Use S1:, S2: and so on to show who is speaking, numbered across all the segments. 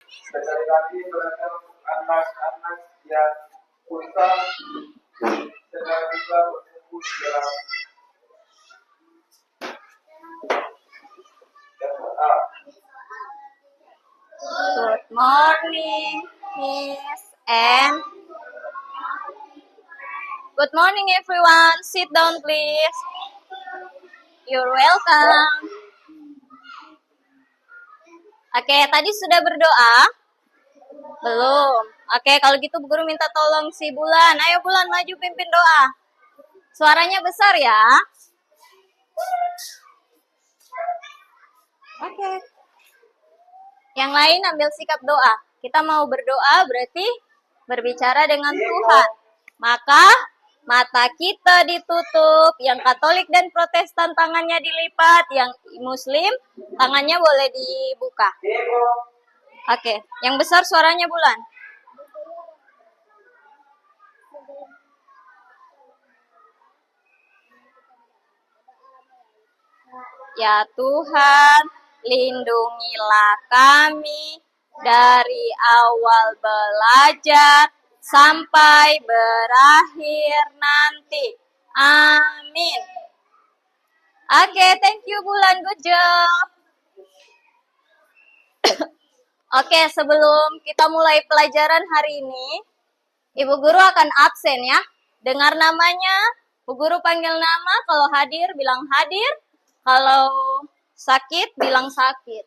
S1: Sekali lagi belajar untuk anak-anak yang usah sedang juga bertumbuh di dalam
S2: Good morning, Miss, and good morning, everyone. Sit down, please. You're welcome. Oke, tadi sudah berdoa? Belum. Oke, kalau gitu Bu Guru minta tolong si Bulan. Ayo Bulan, maju pimpin doa. Suaranya besar ya. Oke. Yang lain ambil sikap doa. Kita mau berdoa berarti berbicara dengan Tuhan. Maka mata kita ditutup, yang Katolik dan Protestan tangannya dilipat, yang Muslim tangannya boleh dibuka. Oke, yang besar suaranya Bulan. Ya Tuhan, lindungilah kami dari awal belajar sampai berakhir nanti. Amin. Oke, thank you Bulan, good job. Oke, sebelum kita mulai pelajaran hari ini, Ibu Guru akan absen ya. Dengar namanya, Bu Guru panggil nama, kalau hadir bilang hadir, kalau sakit bilang sakit.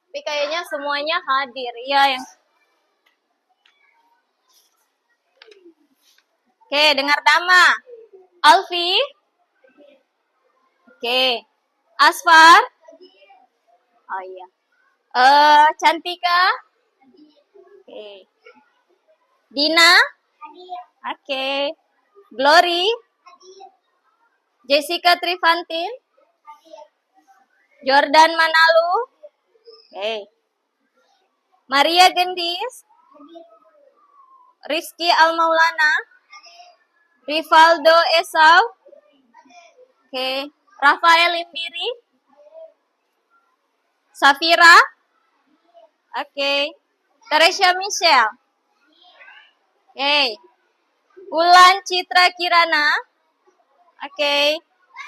S2: Tapi kayaknya semuanya hadir. Iya yang. Oke, dengar nama. Alfi. Oke. Asfar. Oh iya. Cantika. Oke. Dina. Oke. Glory. Jessica Trivantin. Jordan Manalu. Oke. Maria Gendis. Rizky Almaulana. Rivaldo Esau. Oke. Rafael Imbiri. Safira. Oke. Teresia Michelle. Oke. Ulan Citra Kirana. Oke.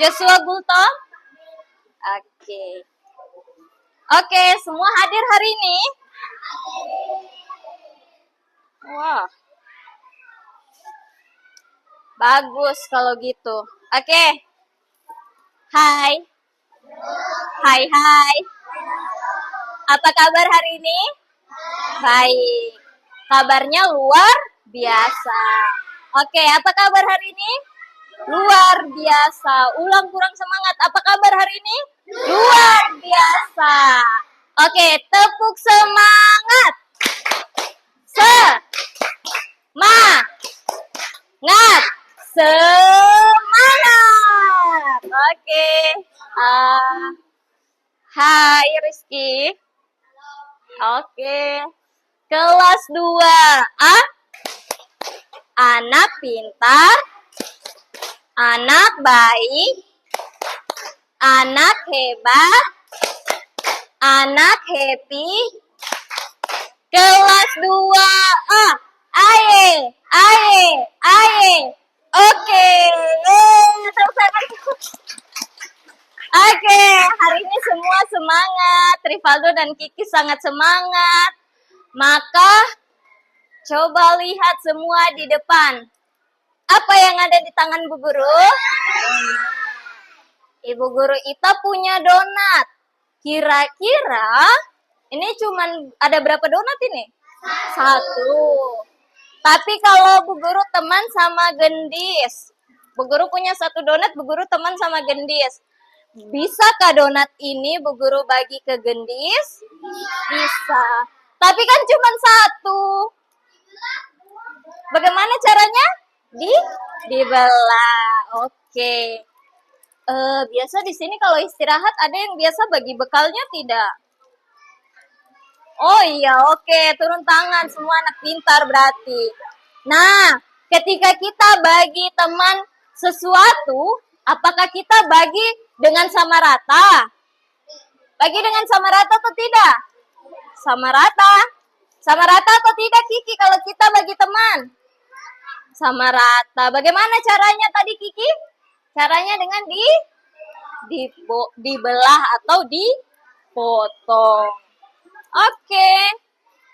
S2: Joshua Gultom. Oke, semua hadir hari ini? Wah. Bagus kalau gitu. Oke. Hai. Hai. Apa kabar hari ini? Baik. Kabarnya luar biasa. Oke, apa kabar hari ini? Luar biasa. Ulang kurang semangat. Apa kabar hari ini? Luar biasa. Oke, tepuk semangat. Semangat. Oke. Hai Rizky. Oke. Kelas 2A. Anak pintar. Anak baik, anak hebat, anak happy. Kelas 2A. Aye. Oke. Oke, hari ini semua semangat. Rivaldo dan Kiki sangat semangat. Maka coba lihat semua di depan. Apa yang ada di tangan Bu Guru? Ibu Guru Ita punya donat. Kira-kira ini cuman ada berapa donat ini? 1. Tapi kalau Bu Guru teman sama Gendis, Bu Guru punya 1 donat, Bu Guru teman sama Gendis. Bisakah donat ini Bu Guru bagi ke Gendis? Bisa. Tapi kan cuma 1. Bagaimana caranya? Dibelah. Oke. Biasa di sini kalau istirahat ada yang biasa bagi bekalnya tidak? Oh iya, oke. Turun tangan semua anak pintar berarti. Nah, ketika kita bagi teman sesuatu, apakah kita bagi dengan sama rata? Bagi dengan sama rata atau tidak? Sama rata. Sama rata atau tidak Kiki kalau kita bagi teman? Sama rata. Bagaimana caranya tadi Kiki? Caranya dengan dibelah atau dipotong. Oke.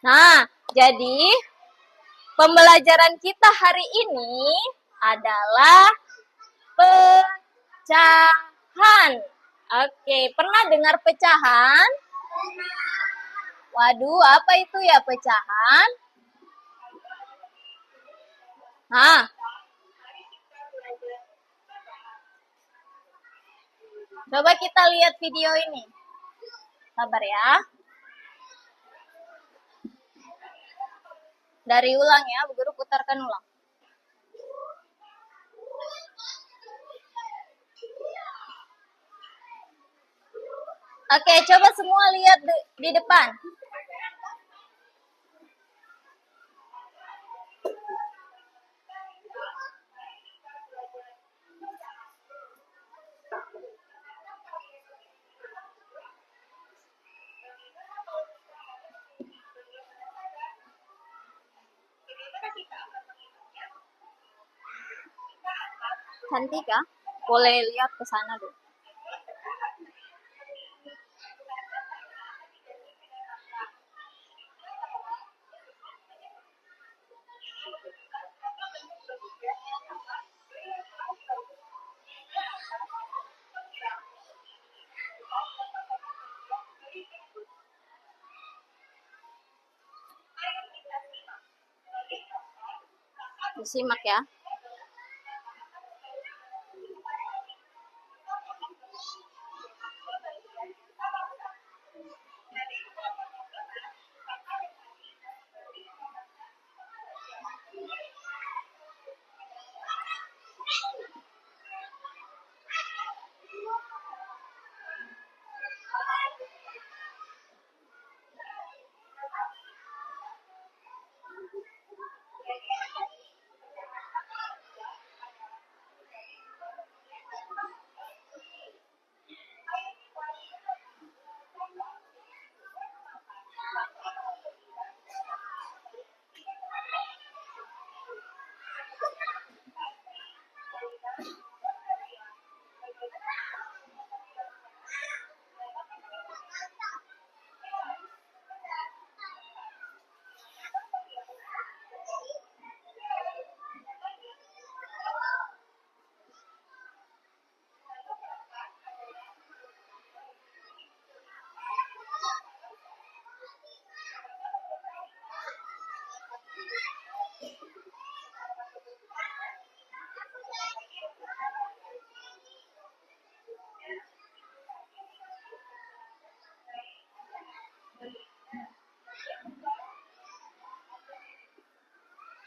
S2: Nah, jadi pembelajaran kita hari ini adalah pecahan. Oke, pernah dengar pecahan? Waduh, apa itu ya pecahan? Nah, coba kita lihat video ini. Sabar ya. Dari ulang ya, Bu Guru putarkan ulang. Oke, coba semua lihat di depan. Cantik ya? Boleh lihat ke sana dulu. Disimak ya.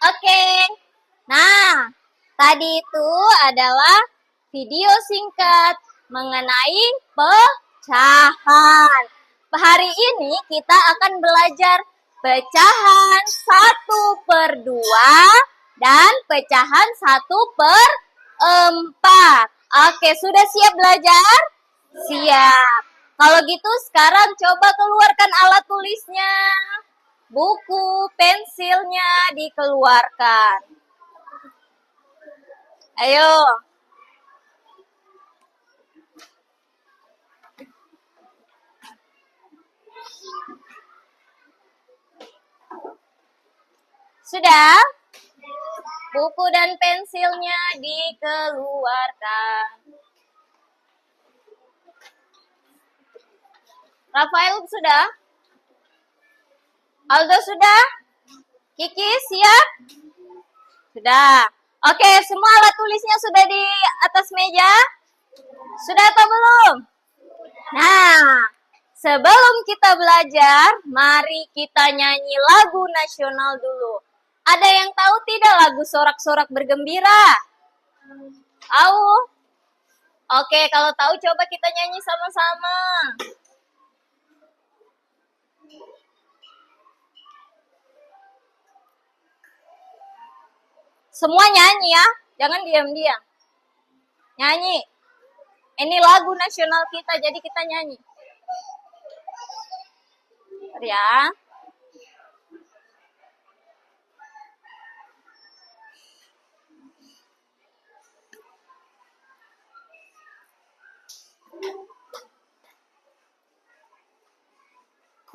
S2: Oke. Nah, tadi itu adalah video singkat mengenai pecahan. Hari ini kita akan belajar pecahan 1/2 dan pecahan 1/4. Oke, sudah siap belajar? Siap. Kalau gitu sekarang coba keluarkan alat tulisnya. Buku, pensilnya dikeluarkan. Ayo. Sudah? Buku dan pensilnya dikeluarkan. Rafael sudah? Aldo sudah? Kiki siap? Sudah. Oke, semua alat tulisnya sudah di atas meja? Sudah atau belum? Nah, sebelum kita belajar, mari kita nyanyi lagu nasional dulu. Ada yang tahu tidak lagu sorak-sorak bergembira? Tahu? Oke, kalau tahu coba kita nyanyi sama-sama. Semua nyanyi ya, jangan diam-diam. Nyanyi. Ini lagu nasional kita, jadi kita nyanyi. Ya.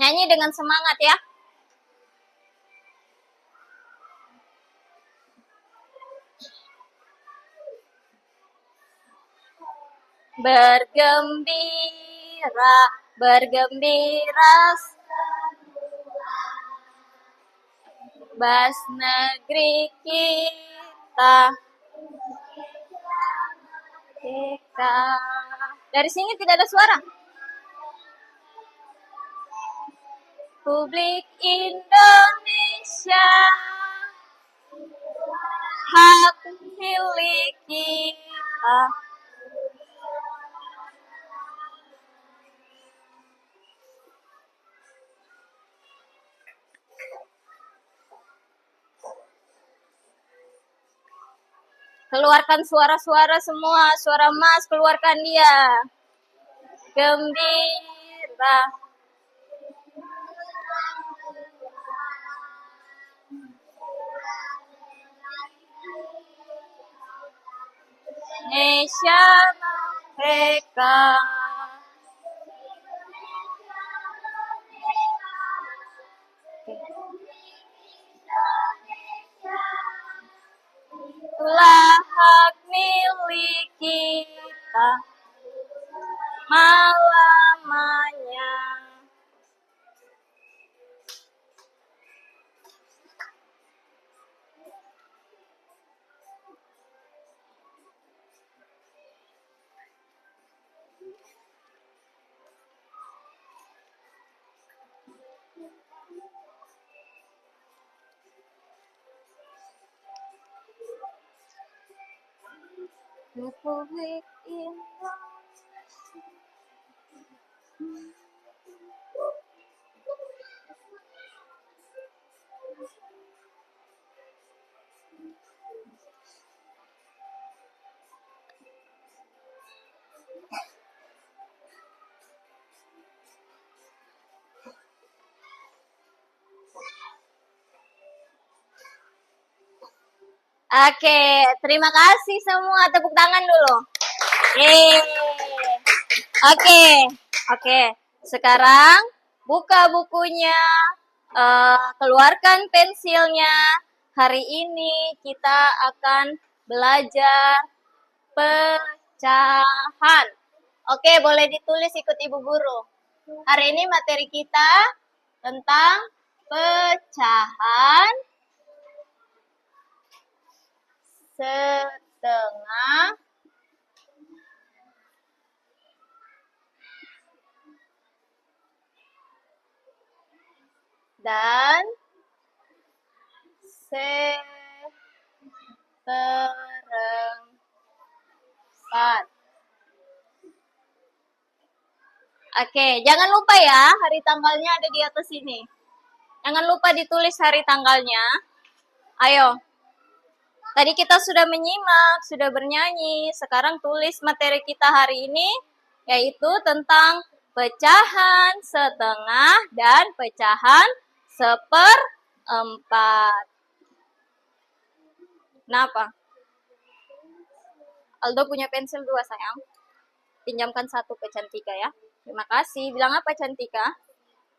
S2: Nyanyi dengan semangat ya. Bergembira, bergembira, bas negeri kita. Dari sini tidak ada suara. Republik Indonesia, hak milik kita. Keluarkan suara-suara semua, suara emas, keluarkan dia. Gembira. Indonesia merdeka. Itulah hak milik kita malamanya. Republik Indonesia. Oke, terima kasih semua. Tepuk tangan dulu. Yeay. Oke. Sekarang buka bukunya, keluarkan pensilnya. Hari ini kita akan belajar pecahan. Oke, boleh ditulis ikut Ibu Guru. Hari ini materi kita tentang pecahan setengah dan seperempat. Oke, jangan lupa ya, hari tanggalnya ada di atas sini. Jangan lupa ditulis hari tanggalnya. Ayo. Tadi kita sudah menyimak, sudah bernyanyi. Sekarang tulis materi kita hari ini, yaitu tentang pecahan setengah dan pecahan seperempat. Kenapa? Aldo punya pensil 2, sayang. Pinjamkan 1 ke Cantika ya. Terima kasih. Bilang apa, Cantika?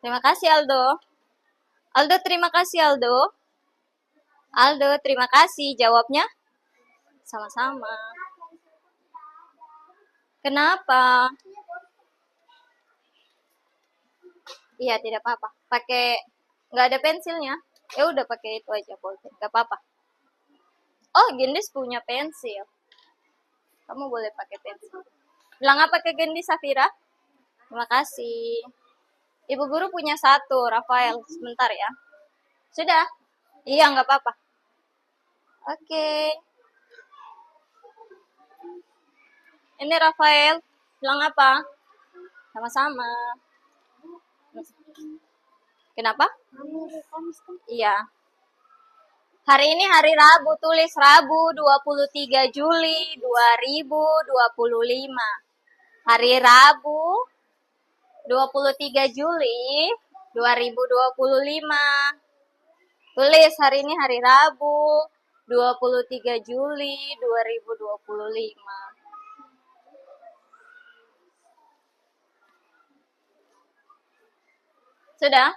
S2: Terima kasih, Aldo. Aldo, terima kasih, Aldo. Aldo, terima kasih. Jawabnya? Sama-sama. Kenapa? Iya, tidak apa-apa. Nggak ada pensilnya. Ya udah pakai itu aja, bolpen. Nggak apa-apa. Oh, Gendis punya pensil. Kamu boleh pakai pensil. Bilang apa ke Gendis, Safira? Terima kasih. Ibu Guru punya 1, Rafael. Sebentar ya. Sudah? Iya, nggak apa-apa. Oke. Ini Rafael. Bilang apa? Sama-sama. Kenapa? Iya. Hari ini hari Rabu, tulis Rabu 23 Juli 2025. Hari Rabu 23 Juli 2025. Tulis hari ini hari Rabu 23 Juli 2025. Sudah?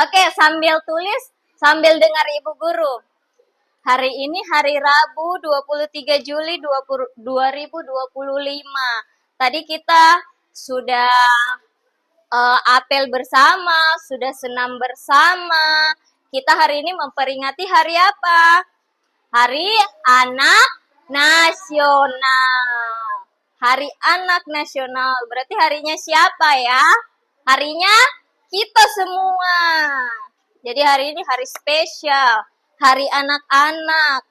S2: Oke, sambil tulis, sambil dengar Ibu Guru. Hari ini hari Rabu 23 Juli 2025. Tadi kita sudah apel bersama, sudah senam bersama. Kita hari ini memperingati hari apa? Hari Anak Nasional. Hari Anak Nasional. Berarti harinya siapa ya? Harinya kita semua. Jadi hari ini hari spesial. Hari anak-anak.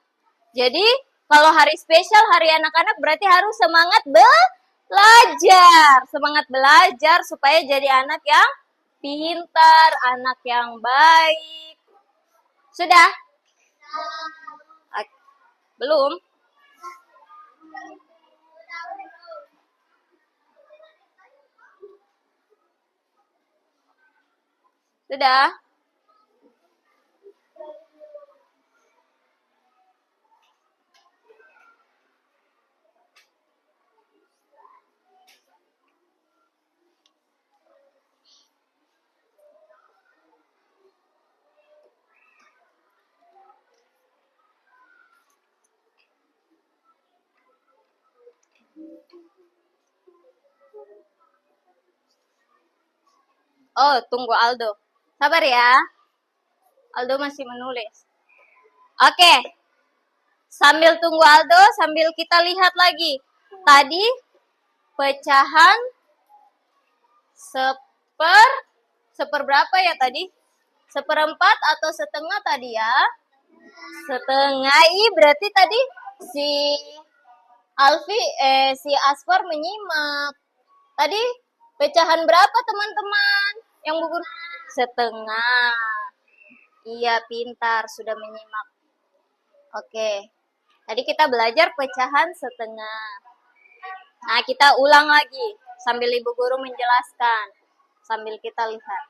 S2: Jadi kalau hari spesial, hari anak-anak berarti harus semangat belajar. Semangat belajar supaya jadi anak yang pintar, anak yang baik. Sudah? Belum? Sudah? Oh, tunggu Aldo. Sabar ya. Aldo masih menulis. Oke. Sambil tunggu Aldo, sambil kita lihat lagi. Tadi pecahan seperberapa ya tadi? Seperempat atau setengah tadi ya? Setengah. Berarti tadi si si Asfar menyimak. Tadi pecahan berapa teman-teman? Yang Bu Guru? Setengah. Iya, pintar, sudah menyimak. Oke. Tadi kita belajar pecahan setengah. Nah, kita ulang lagi sambil Ibu Guru menjelaskan. Sambil kita lihat.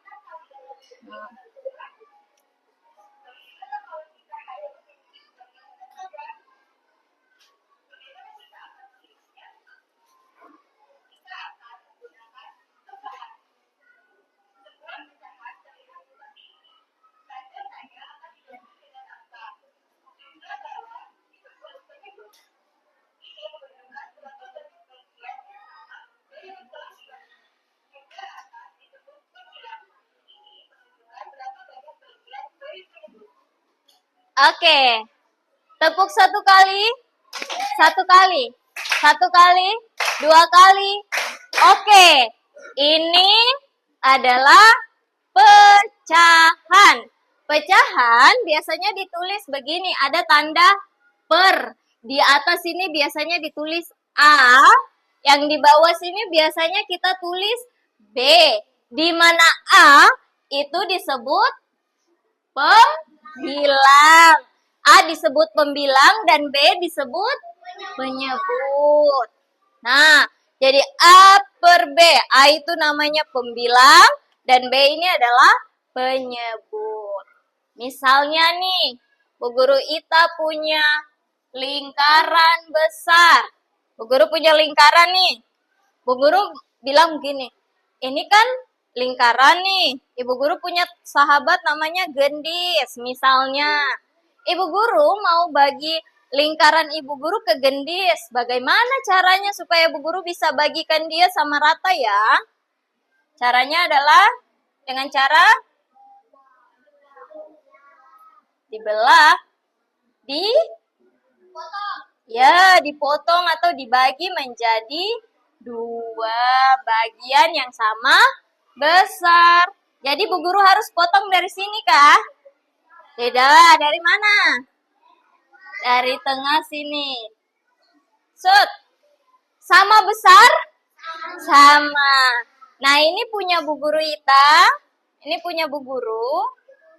S2: Oke. Tepuk satu kali. Satu kali. Satu kali. Dua kali. Oke. Ini adalah pecahan. Pecahan biasanya ditulis begini. Ada tanda per. Di atas ini biasanya ditulis A. Yang di bawah sini biasanya kita tulis B. Di mana A itu disebut pembilang. A disebut pembilang dan B disebut penyebut. Nah, jadi A per B. A itu namanya pembilang dan B ini adalah penyebut. Misalnya nih, Bu Guru Ita punya lingkaran besar. Bu Guru punya lingkaran nih. Bu Guru bilang begini, ini kan lingkaran nih. Ibu Guru punya sahabat namanya Gendis. Misalnya, Ibu Guru mau bagi lingkaran Ibu Guru ke Gendis. Bagaimana caranya supaya Ibu Guru bisa bagikan dia sama rata ya? Caranya adalah dengan cara dibelah, dipotong atau dibagi menjadi dua bagian yang sama besar. Jadi Bu Guru harus potong dari sini kah? Tidak, dari mana? Dari tengah sini. Sud. Sama besar? Sama. Nah, ini punya Bu Guru Ita. Ini punya Bu Guru.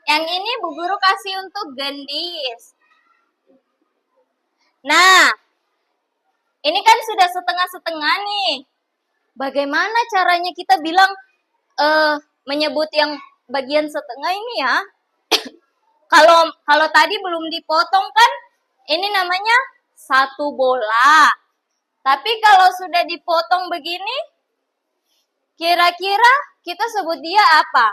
S2: Yang ini Bu Guru kasih untuk Gendis. Nah, ini kan sudah setengah-setengah nih. Bagaimana caranya kita bilang menyebut yang bagian setengah ini ya? Kalau tadi belum dipotong kan, ini namanya satu bola. Tapi kalau sudah dipotong begini, kira-kira kita sebut dia apa?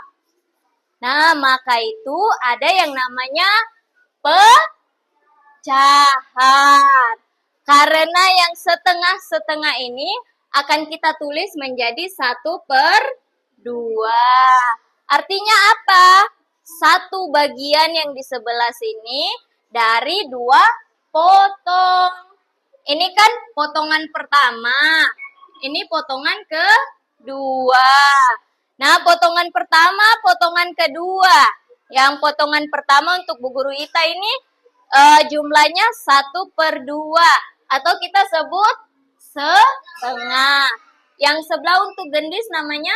S2: Nah, maka itu ada yang namanya pecahan. Karena yang setengah-setengah ini akan kita tulis menjadi 1/2. Artinya apa? Satu bagian yang di sebelah sini dari 2 potong. Ini kan potongan pertama. Ini potongan kedua. Nah, potongan pertama, potongan kedua. Yang potongan pertama untuk Bu Guru Ita ini jumlahnya 1/2. Atau kita sebut setengah. Yang sebelah untuk gendis namanya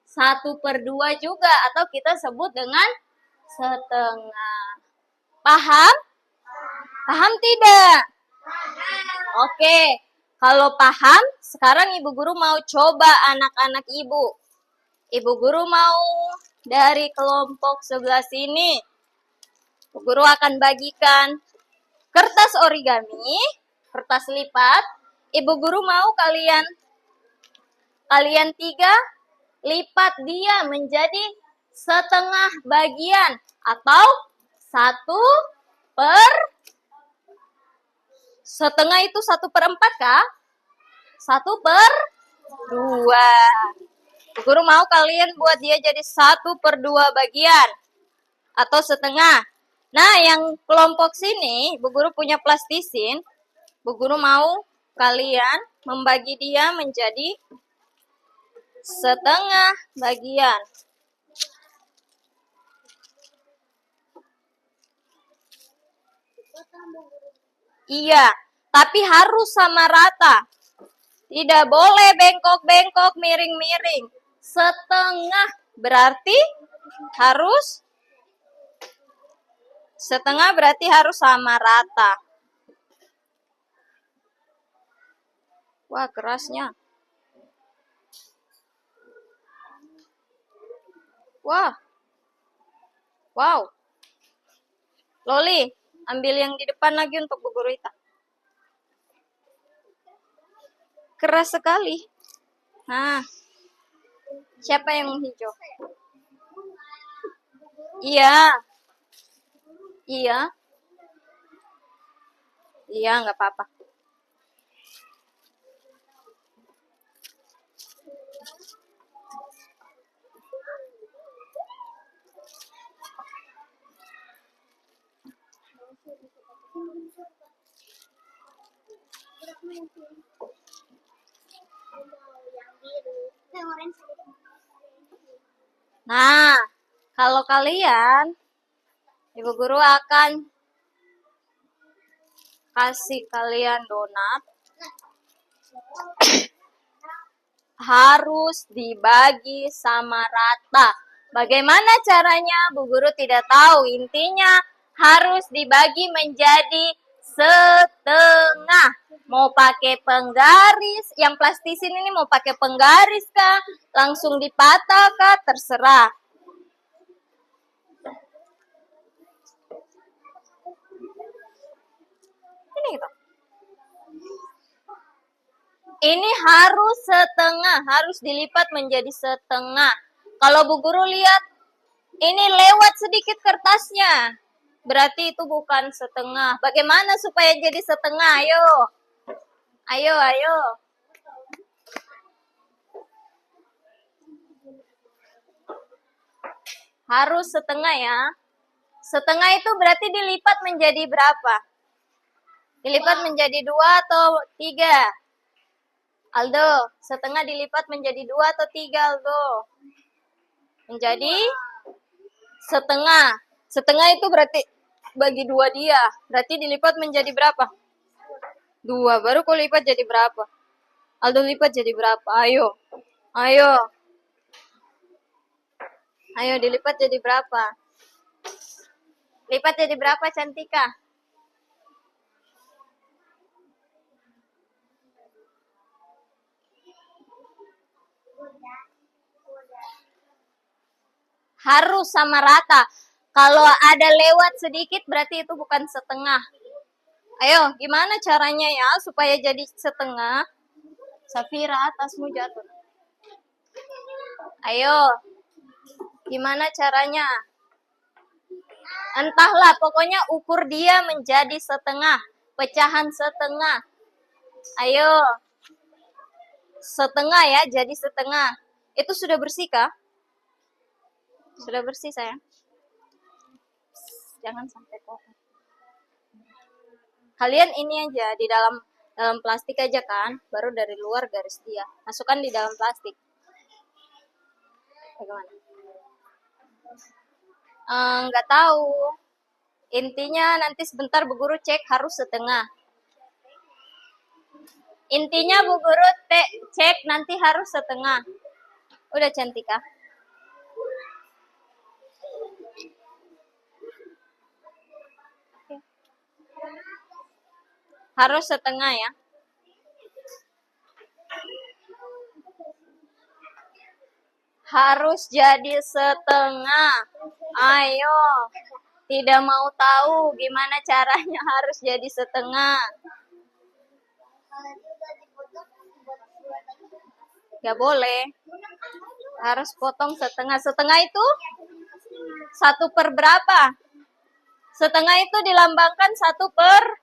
S2: 1/2 juga. Atau kita sebut dengan setengah. Paham? Paham tidak? Oke. Kalau paham, sekarang Ibu Guru mau coba anak-anak Ibu. Ibu Guru mau dari kelompok sebelah sini. Ibu Guru akan bagikan kertas origami, kertas lipat. Ibu Guru mau kalian 3 lipat dia menjadi setengah bagian atau 1/setengah itu 1/4 kah? 1/2. Bu Guru mau kalian buat dia jadi 1/2 bagian atau setengah. Nah, yang kelompok sini, Bu Guru punya plastisin. Bu Guru mau kalian membagi dia menjadi setengah bagian. Iya, tapi harus sama rata. Tidak boleh bengkok-bengkok, miring-miring. Setengah berarti harus sama rata. Wah, kerasnya. Wah. Wow. Loli, ambil yang di depan lagi untuk Bu Guru Ita. Keras sekali. Nah. Siapa yang hijau? Iya. Iya. Iya, nggak apa-apa. Nah, kalau kalian, Ibu Guru akan kasih kalian donat. Harus dibagi sama rata. Bagaimana caranya? Bu Guru tidak tahu. Intinya harus dibagi menjadi setengah. Mau pakai penggaris, yang plastisin ini mau pakai penggaris kah? Langsung dipatah kah? Terserah. Ini gitu. Ini harus setengah, harus dilipat menjadi setengah. Kalau Bu Guru lihat, ini lewat sedikit kertasnya. Berarti itu bukan setengah. Bagaimana supaya jadi setengah? Ayo. Ayo, ayo. Harus setengah ya. Setengah itu berarti dilipat menjadi berapa? Dilipat menjadi 2 atau 3? Aldo, setengah dilipat menjadi 2 atau 3, Aldo? Menjadi setengah. Setengah itu berarti bagi 2 dia. Berarti dilipat menjadi berapa? 2. Baru kau lipat jadi berapa? Aldo lipat jadi berapa? Ayo. Ayo. Ayo dilipat jadi berapa? Lipat jadi berapa, Cantika? Harus sama rata. Kalau ada lewat sedikit berarti itu bukan setengah. Ayo, gimana caranya ya supaya jadi setengah? Safira, atasmu jatuh. Ayo, gimana caranya? Entahlah, pokoknya ukur dia menjadi setengah. Pecahan setengah. Ayo. Setengah ya, jadi setengah. Itu sudah bersih kah? Sudah bersih sayang. Jangan sampai kotor. Kalian ini aja di dalam plastik aja kan, baru dari luar garis dia. Masukkan di dalam plastik. Bagaimana? Nggak tahu. Intinya nanti sebentar Bu Guru cek harus setengah. Intinya Bu Guru cek nanti harus setengah. Udah cantik kah? Harus setengah ya. Harus jadi setengah. Ayo. Tidak mau tahu gimana caranya harus jadi setengah. Gak boleh. Harus potong setengah. Setengah itu 1/, berapa? Setengah itu dilambangkan 1/.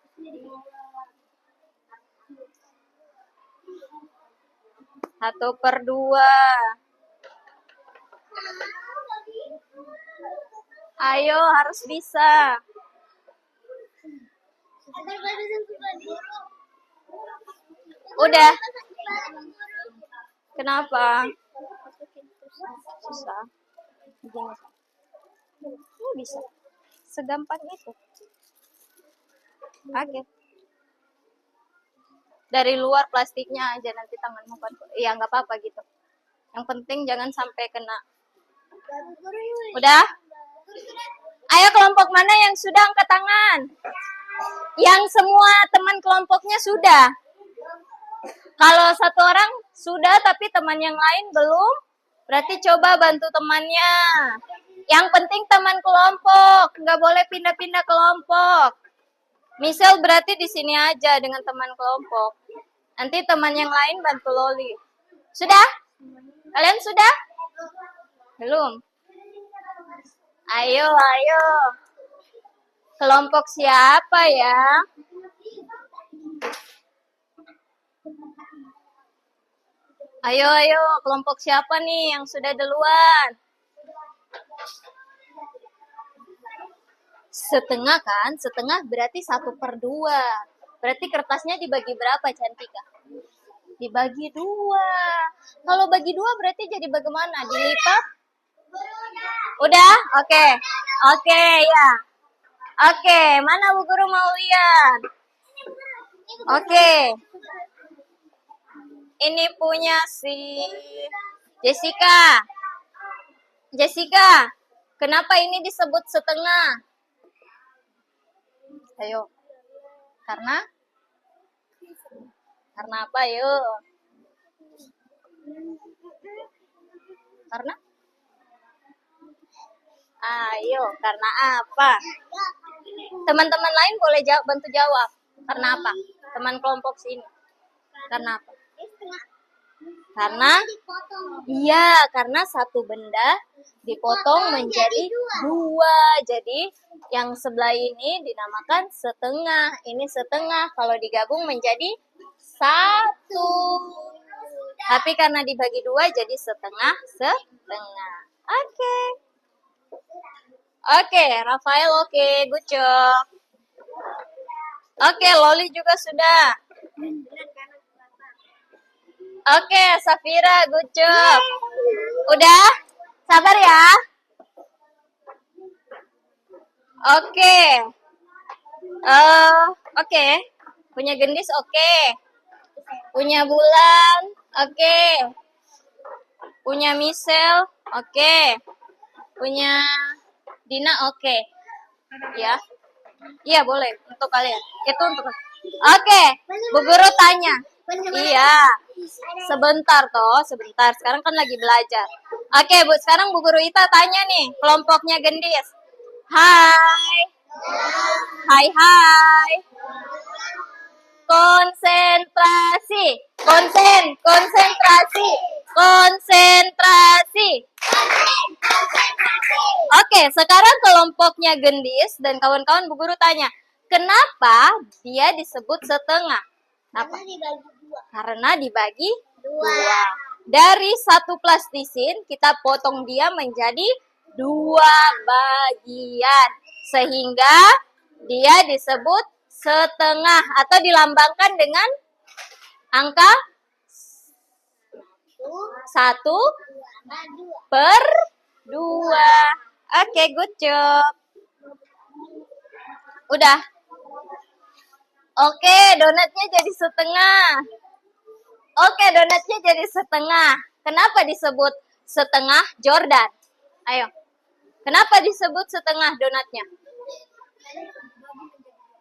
S2: 1/2. Ayo, harus bisa. Udah. Kenapa? Susah. Ini bisa. Segampang itu. Oke. Dari luar plastiknya aja, nanti tanganmu kan. Iya, nggak apa-apa gitu. Yang penting jangan sampai kena. Udah? Ayo kelompok mana yang sudah angkat tangan? Yang semua teman kelompoknya sudah. Kalau satu orang sudah tapi teman yang lain belum, berarti coba bantu temannya. Yang penting teman kelompok, nggak boleh pindah-pindah kelompok. Misal berarti di sini aja dengan teman kelompok. Nanti teman yang lain bantu Loli. Sudah? Kalian sudah? Belum? Ayo, ayo. Kelompok siapa ya? Ayo, ayo. Kelompok siapa nih yang sudah duluan? Setengah kan? Setengah berarti 1/2. Berarti kertasnya dibagi berapa, Cantika? Dibagi 2. Kalau bagi 2 berarti jadi bagaimana? Dilipat? Udah? Oke. Oke, ya. Oke, mana Bu Guru mau lihat? Oke. Ini punya si Jessica. Jessica, kenapa ini disebut setengah? Ayo. Karena apa, yuk? Karena? Ayo, karena apa? Teman-teman lain boleh bantu jawab. Karena apa? Teman kelompok sini. Karena apa? Karena iya, karena satu benda dipotong menjadi 2. Jadi yang sebelah ini dinamakan setengah. Ini setengah. Kalau digabung menjadi 1. Tapi karena dibagi 2 jadi setengah. Oke. Oke, Rafael oke, good job. Oke, Loli juga sudah. Oke, Safira, good job. Udah? Sabar ya. Oke. Oke. Punya gendis oke. Punya bulan oke. Punya Michelle oke. Punya Dina oke. Ya. Iya, boleh untuk kalian. Itu untuk. Oke. Bu Guru tanya. Iya. Sebentar toh, sebentar. Sekarang kan lagi belajar. Oke, Bu. Sekarang Bu Guru Ita tanya nih, kelompoknya gendis. Hai. Hai, hai. Konsentrasi. Konsentrasi. Konsentrasi. Oke, Oke, sekarang kelompoknya Gendis dan kawan-kawan Bu Guru tanya, kenapa dia disebut setengah? Kenapa? Karena dibagi dua. Dari satu plastisin, kita potong dia menjadi dua bagian. Sehingga dia disebut setengah atau dilambangkan dengan angka 1/2. Oke, good job. Udah. Oke, donatnya jadi setengah. Kenapa disebut setengah, Jordan? Ayo. Kenapa disebut setengah donatnya?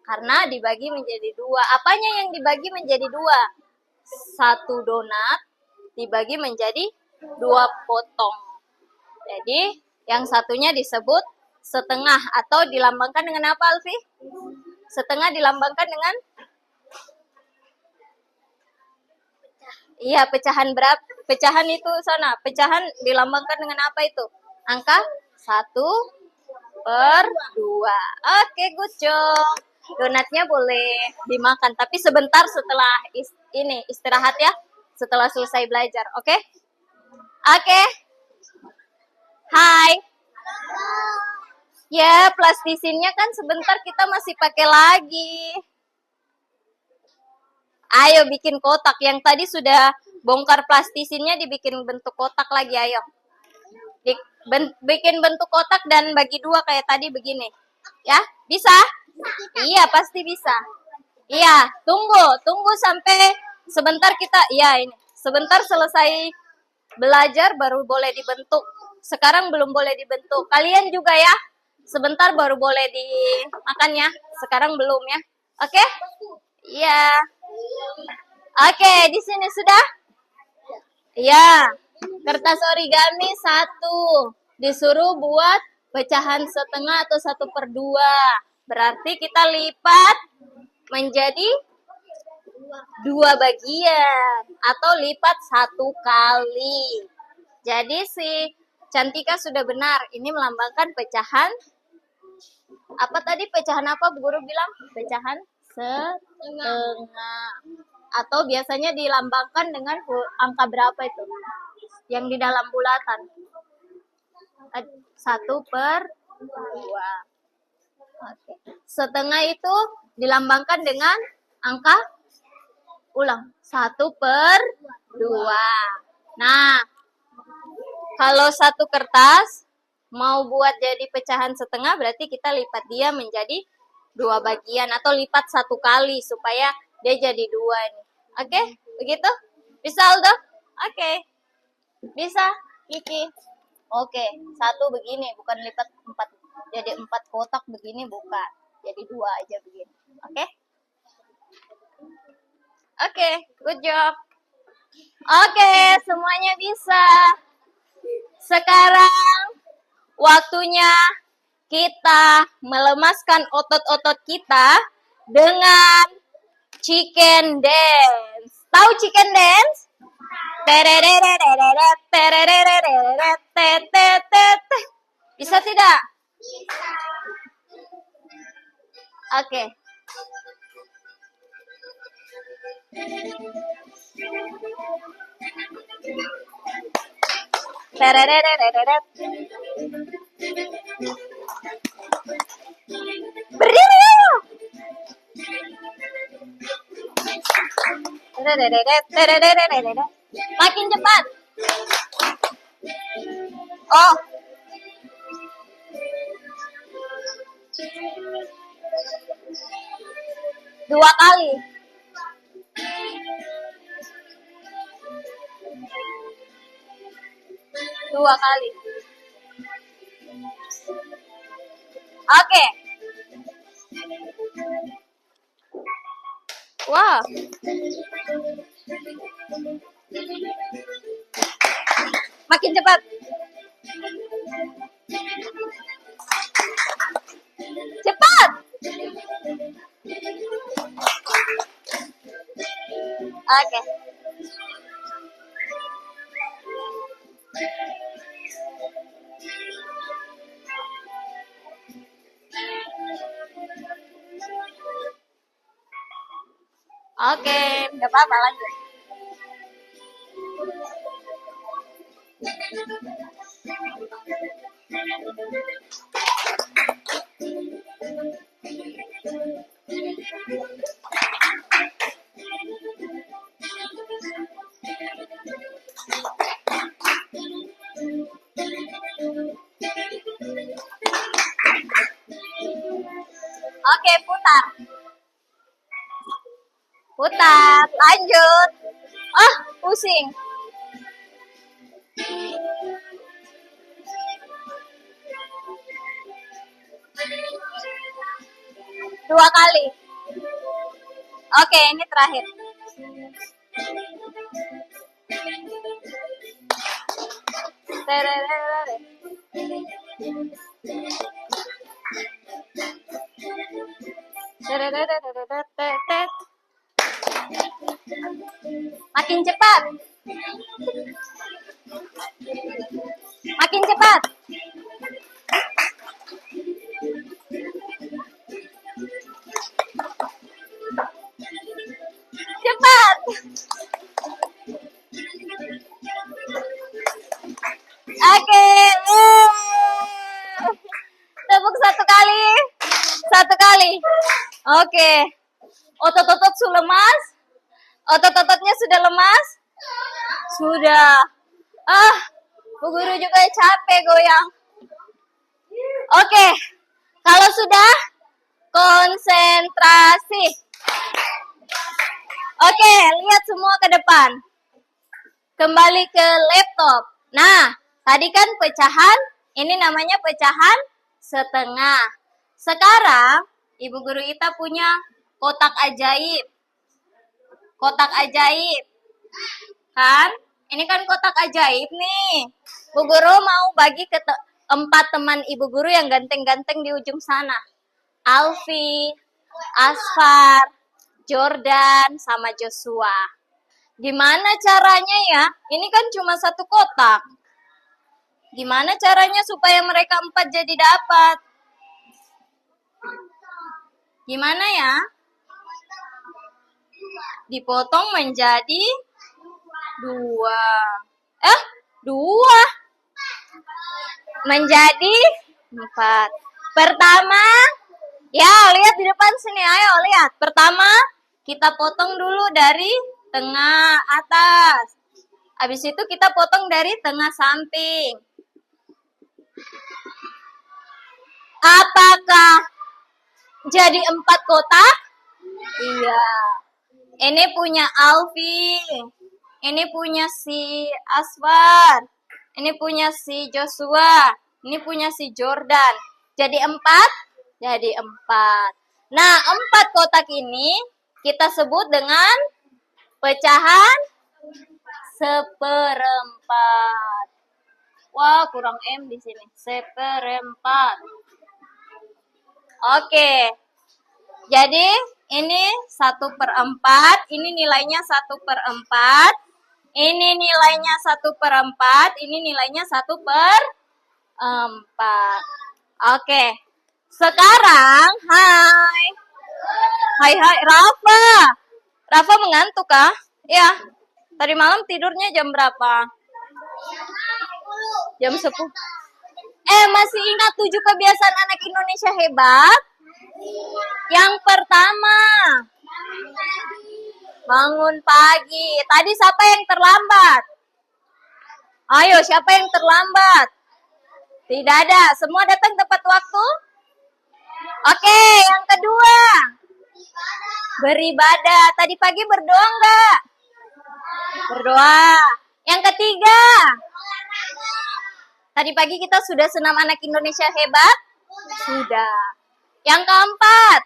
S2: Karena dibagi menjadi dua. Apanya yang dibagi menjadi dua? Satu donat dibagi menjadi dua potong. Jadi, yang satunya disebut setengah atau dilambangkan dengan apa, Alfi? Setengah dilambangkan dengan? Iya, pecahan berapa? Pecahan itu sana. Pecahan dilambangkan dengan apa itu? Angka 1/2. Oke, good job. Donatnya boleh dimakan, tapi sebentar setelah istirahat ya. Setelah selesai belajar, oke? Oke. Hai. Ya, plastisinnya kan sebentar kita masih pakai lagi. Ayo bikin kotak. Yang tadi sudah bongkar plastisinnya dibikin bentuk kotak lagi, ayo. Bikin bentuk kotak dan bagi dua kayak tadi begini. Ya, bisa? Iya, pasti bisa. Iya, tunggu sampai sebentar sebentar selesai belajar baru boleh dibentuk. Sekarang belum boleh dibentuk. Kalian juga ya. Sebentar baru boleh dimakan ya. Sekarang belum ya. Oke? Iya. Oke, di sini sudah? Iya. Kertas origami 1. Disuruh buat pecahan setengah atau 1/2. Berarti kita lipat menjadi 2 bagian atau lipat 1 kali. Jadi si Cantika sudah benar. Ini melambangkan pecahan. Apa tadi pecahan apa Bu Guru bilang? Pecahan setengah. Atau biasanya dilambangkan dengan angka berapa itu? Yang di dalam bulatan. 1/2. Oke. Setengah itu dilambangkan dengan angka 1/2. Nah, kalau satu kertas mau buat jadi pecahan setengah berarti kita lipat dia menjadi 2 bagian atau lipat 1 kali supaya dia jadi 2 nih. Oke, begitu? Bisa Aldo? Oke. Bisa, Kiki? Oke, 1 begini, bukan lipat 4. Jadi 4 kotak begini bukan. Jadi 2 aja begini. Oke? Oke, good job. Oke, semuanya bisa. Sekarang waktunya kita melemaskan otot-otot kita dengan chicken dance. Tahu chicken dance? Bisa tidak? Oke. Berdiri. Makin cepat. Oh. Dua kali. Oke. Wah. Makin cepat. Cepat. Oke. Oke, nggak apa-apa lanjut. Oke, putar. Putar, lanjut. Oh, pusing. Dua kali. Oke, ini terakhir. Tererere. Tererere. Makin cepat. Makin cepat. Cepat. Oke. Tepuk satu kali. Satu kali. Oke. Otot-otot sudah lemas. Otot-ototnya sudah lemas. Sudah. Bu guru juga capek goyang. Oke. Kalau sudah, konsentrasi. Oke, lihat semua ke depan. Kembali ke laptop. Nah, tadi kan pecahan, ini namanya pecahan setengah. Sekarang, Ibu Guru Ita punya kotak ajaib. Kotak ajaib. Kan? Ini kan kotak ajaib nih. Bu Guru mau bagi ke 4 teman Ibu Guru yang ganteng-ganteng di ujung sana. Alfi, Asfar, Jordan, sama Joshua. Gimana caranya ya? Ini kan cuma satu kotak. Gimana caranya supaya mereka 4 jadi dapat? Gimana ya? Dipotong menjadi 2. 2. Menjadi 4. Pertama, ya lihat di depan sini, ayo lihat. Pertama, kita potong dulu dari tengah atas. Habis itu kita potong dari tengah samping. Apakah jadi 4 kotak? Iya. Ini punya Alfi. Ini punya si Aswar. Ini punya si Joshua. Ini punya si Jordan. Jadi 4? Jadi 4. Nah, 4 kotak ini kita sebut dengan pecahan seperempat. Wah, kurang M di sini. Seperempat. Oke. Jadi, ini 1/4. Ini nilainya 1/4. Ini nilainya 1/4. Ini nilainya 1/4. Oke. Sekarang, hai. Hai, Rafa. Rafa mengantuk kah? Ya. Tadi malam tidurnya jam berapa? Jam 10. Masih ingat 7 kebiasaan anak Indonesia hebat? Yang pertama, bangun pagi. Tadi siapa yang terlambat? Ayo, siapa yang terlambat? Tidak ada. Semua datang tepat waktu? Oke, yang kedua, beribadah. Tadi pagi berdoa enggak? Berdoa. Yang ketiga, tadi pagi kita sudah senam anak Indonesia hebat? Sudah. Yang keempat,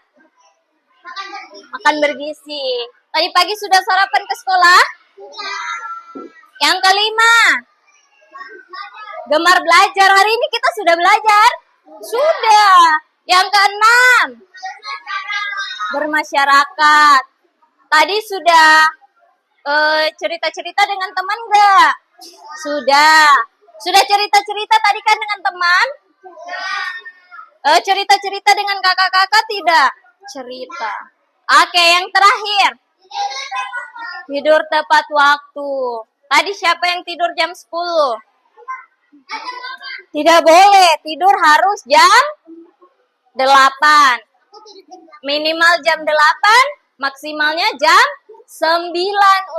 S2: makan bergizi. Tadi pagi sudah sarapan ke sekolah? Yang kelima, gemar belajar. Hari ini kita sudah belajar? Sudah. Yang keenam, bermasyarakat. Tadi sudah cerita-cerita dengan teman enggak? Sudah. Sudah cerita-cerita tadi kan dengan teman? Cerita-cerita dengan kakak-kakak tidak? Cerita. Oke, yang terakhir. Tidur tepat waktu. Tadi siapa yang tidur jam 10? Tidak boleh, tidur harus jam 8. Minimal jam 8, maksimalnya jam 9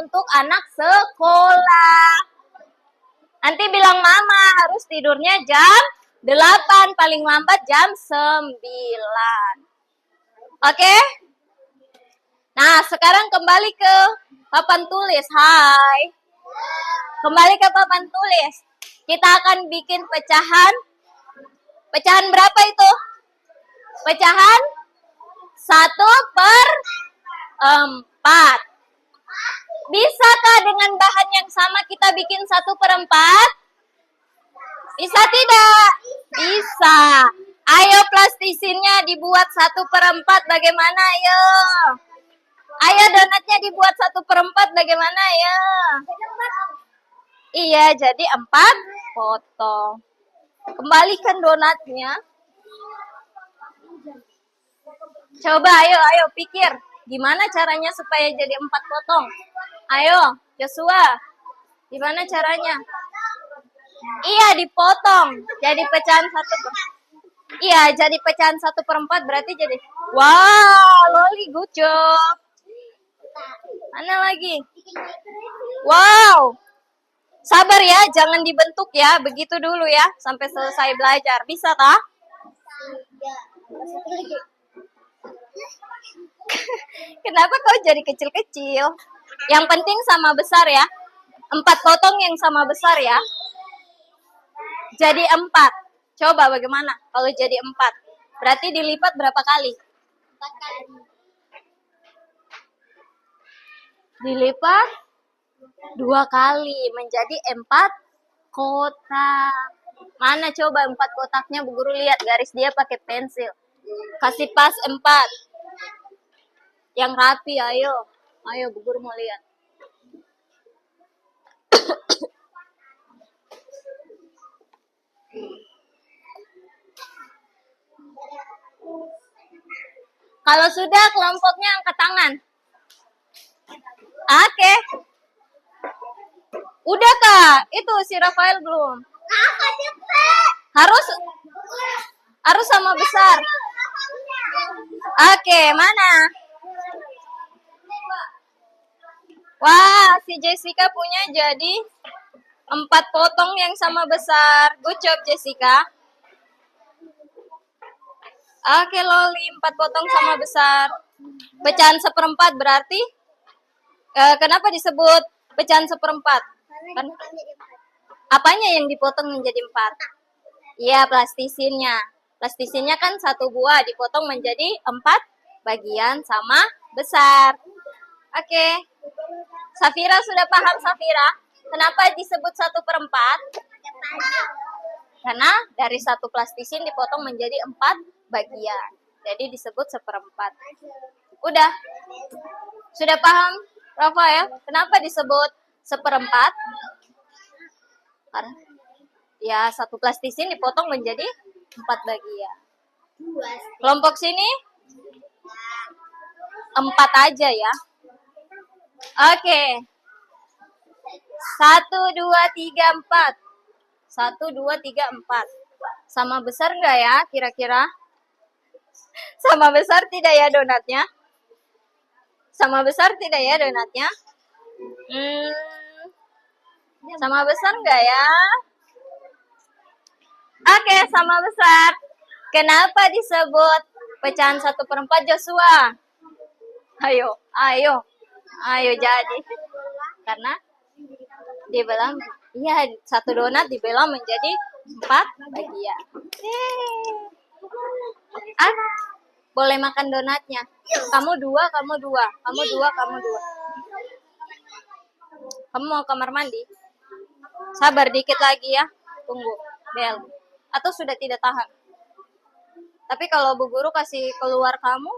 S2: untuk anak sekolah. Nanti bilang mama harus tidurnya jam 8, paling lambat jam 9. Oke? Nah, sekarang kembali ke papan tulis. Hai. Kembali ke papan tulis. Kita akan bikin pecahan. Pecahan berapa itu? Pecahan 1/4. Bisakah dengan bahan yang sama kita bikin 1/4? Bisa tidak? Bisa. Ayo plastisinnya dibuat 1/4. Bagaimana ayo? Ayo donatnya dibuat 1/4. Bagaimana ayo? Iya, jadi 4 potong. Kembalikan donatnya. Coba ayo pikir. Gimana caranya supaya jadi 4 potong? Ayo, Joshua. Gimana caranya? Iya, dipotong. Jadi pecahan 1/4. Iya, jadi pecahan 1/4 berarti jadi. Wow, Loli good job. Mana lagi? Wow. Sabar ya, jangan dibentuk ya. Begitu dulu ya, sampai selesai belajar. Bisa tah? Kenapa kau jadi kecil-kecil? Yang penting sama besar ya. 4 potong yang sama besar ya. Jadi 4. Coba bagaimana kalau jadi 4? Berarti dilipat berapa kali?
S3: 4 kali.
S2: Dilipat 2 kali menjadi 4 kotak. Mana coba 4 kotaknya? Bu Guru lihat garis dia pakai pensil. Kasih pas 4. Yang rapi, ayo. Ayo, Bu Guru mau lihat. Kalau sudah, kelompoknya angkat tangan. Oke. Udah Kak, itu si Rafael belum. Harus sama besar. Oke, mana? Wah, si Jessica punya jadi 4 potong yang sama besar. Good job Jessica. Oke Loli, 4 potong sama besar. Pecahan 1/4 berarti kenapa disebut pecahan 1/4? Kan apanya yang dipotong menjadi 4? Iya, plastisinnya. Plastisinnya kan 1 buah dipotong menjadi 4 bagian sama besar. Oke. Safira sudah paham Safira? Kenapa disebut 1/4? Karena dari 1 plastisin dipotong menjadi 4 bagian. Jadi disebut 1/4. Udah? Sudah paham Rafael? Kenapa disebut 1/4? Karena ya 1 plastisin dipotong menjadi 4 bagian. Kelompok sini 4 aja ya. Oke. 1, 2, 3, 4. 1, 2, 3, 4. Sama besar enggak ya kira-kira? Sama besar tidak ya donatnya? Sama besar tidak ya donatnya? Sama besar enggak ya? Oke, sama besar. Kenapa disebut pecahan 1/4 Joshua? Ayo jadi. Karena dibelah, iya 1 donat dibelah menjadi 4 bagian. Boleh makan donatnya. Kamu 2, kamu 2. Kamu 2, kamu 2. Kamu mau kamar mandi? Sabar dikit lagi ya. Tunggu. Bel. Atau sudah tidak tahan? Tapi kalau Bu Guru kasih keluar kamu,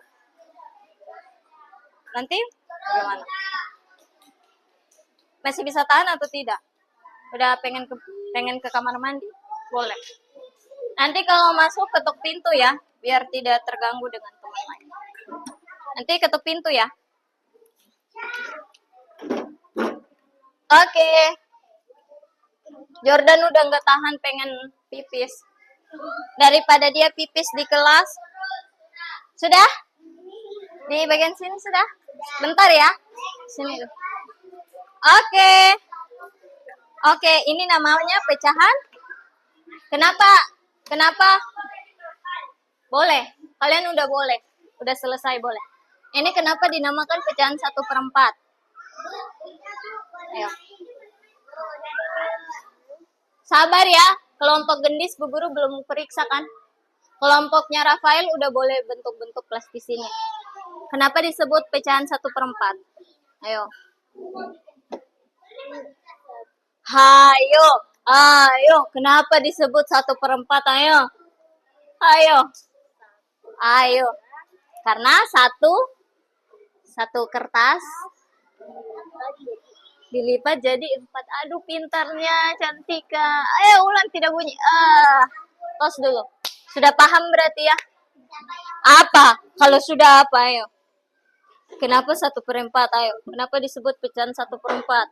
S2: nanti bagaimana? Masih bisa tahan atau tidak? Udah pengen ke kamar mandi? Boleh. Nanti kalau masuk ketuk pintu ya, biar tidak terganggu dengan teman lain. Nanti ketuk pintu ya. Oke. Jordan udah nggak tahan pengen pipis. Daripada dia pipis di kelas. Sudah? Di bagian sini sudah? Bentar ya. Sini. Oke. Oke, ini namanya pecahan. Kenapa? Kenapa? Boleh. Kalian udah boleh. Udah selesai boleh. Ini kenapa dinamakan pecahan 1/4? Ayo. Sabar ya. Kelompok gendis Bu Guru belum periksa kan? Kelompoknya Rafael udah boleh bentuk-bentuk kelas di sini. Kenapa disebut pecahan 1/4? Ayo. Hayo. Ayo. Kenapa disebut 1/4? Ayo. Ayo. Ayo. Karena satu kertas dilipat jadi 4. Aduh, pintarnya Cantika. Ayo ulang, tidak bunyi. Tos dulu. Sudah paham berarti ya? Apa? Kalau sudah apa? Ayo. Kenapa 1/4? Ayo. Kenapa disebut pecahan 1/4?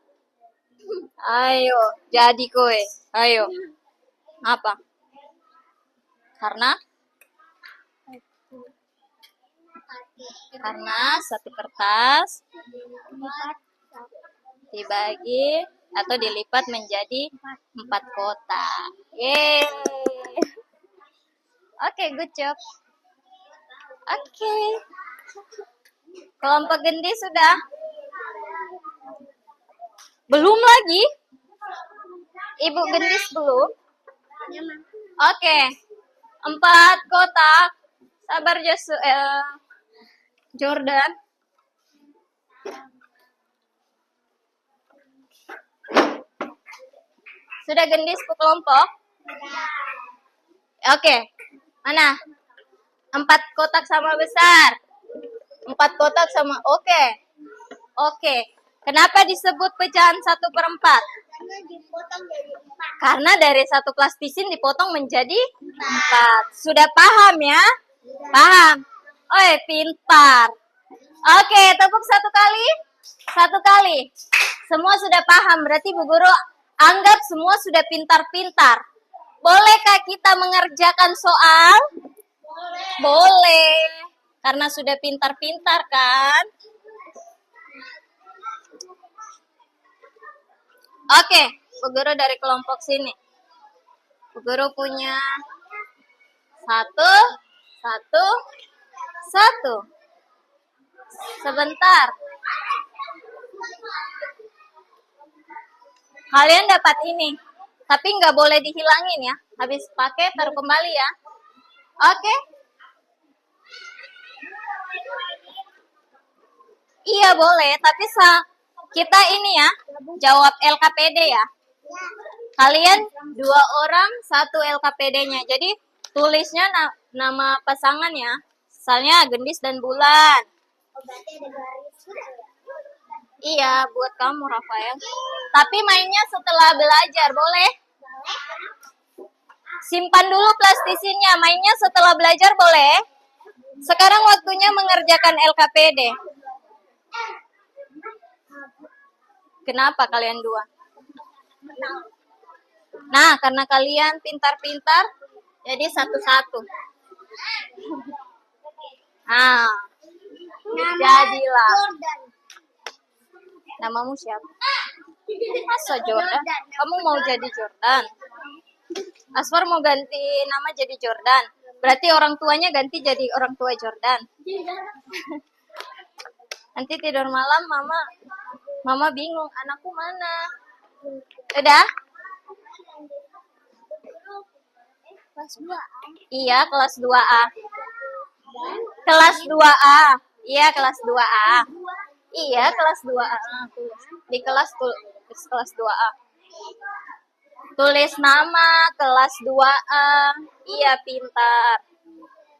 S2: Ayo. Jadi kowe. Ayo. Apa? Karena satu kertas dibagi atau dilipat menjadi 4 kotak. Yeay. Oke, good job. Oke. Kelompok gendis sudah? Belum lagi? Ibu gendis belum? Oke. 4 kotak. Sabar Jordan. Sudah gendis ke kelompok? Oke. Mana? 4 kotak sama besar. 4 kotak sama oke. Oke. Kenapa disebut pecahan 1/4? Karena dari satu plastisin dipotong menjadi 4. Sudah paham ya? Paham. Oh, pintar. Oke, tepuk satu kali. Satu kali. Semua sudah paham. Berarti Bu Guru anggap semua sudah pintar-pintar. Bolehkah kita mengerjakan soal? Boleh. Karena sudah pintar-pintar kan? Oke, Bu Guru dari kelompok sini. Bu Guru punya 1. Sebentar. Kalian dapat ini. Tapi nggak boleh dihilangin ya. Habis pakai taruh kembali ya. Oke? Iya boleh, tapi kita ini ya, jawab LKPD ya. Kalian 2 orang 1 LKPD-nya. Jadi tulisnya nama pasangan ya. Misalnya Gendis dan Bulan. Iya, buat kamu Rafael. Tapi mainnya setelah belajar, boleh? Simpan dulu plastisinnya, mainnya setelah belajar boleh? Sekarang waktunya mengerjakan LKPD. Kenapa kalian 2? Nah, karena kalian pintar-pintar, jadi 1-1. Nah, jadilah. Namamu siapa? Masa Jordan? Kamu mau jadi Jordan? Asfar mau ganti nama jadi Jordan. Berarti orang tuanya ganti jadi orang tua Jordan. Nanti tidur malam mama bingung, anakku mana? Udah? Kelas 2A. Iya, kelas 2A. Kelas 2A. Iya, kelas 2A. Iya, kelas 2A. Di kelas kelas 2A. Tulis nama kelas 2A. Iya, pintar.